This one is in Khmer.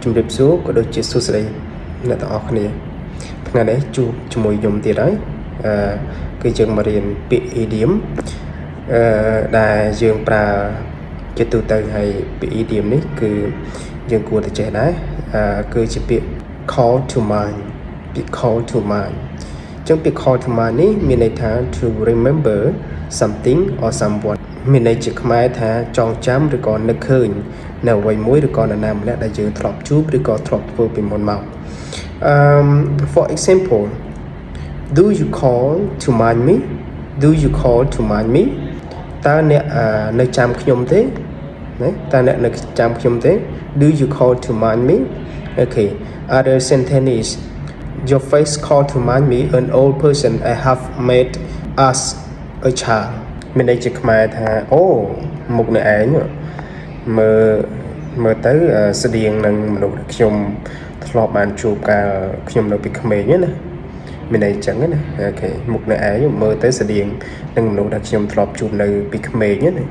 ជំរាបសួរក៏ដូចជាសួស្តីអ្នកទាំងអស់គ្នាថ្ងៃនេះជួបជាមួយខ្ញុំទៀតហើយគឺយើងមករៀនពាក្យ idiom ដែលយើងប្រើជាទូទៅហើយពាក្យ idiom នេះគឺយើងគួរតែចេះដែរគឺជាពាក្យ call to mind ពាក្យ call to mind ចឹងពាក្យ call to mind នេះមានន័យថា to remember something or someone មានន័យជាខ្មែរថាចងចាំឬក៏នឹកឃើញនៅអ្វីមួយឬក៏នរណាម្នាក់ដែលយើងធ្លាប់ជួបឬក៏ធ្លាប់ធ្វើពីមុនមកfor example do you call to mind me do you call to mind me តើអ្នកនៅចាំខ្ញុំទេណាតើអ្នកនៅចាំខ្ញុំទេ do you call to mind me okay other sentence is your face call to mind me an old person I have met as a child មានន័យជាខ្មែរថាអូមុខអ្នកឯងមើលទៅស្តៀងនឹងមនុស្សដែលខ្ញុំធ្លាប់បានជួបកាលខ្ញុំនៅពីក្មេងណាមានន័យចឹងណាអូខេមុខអ្នកឯងមើលទៅស្តៀងនឹងមនុស្សដែលខ្ញុំធ្លាប់ជួបនៅពីក្មេងណា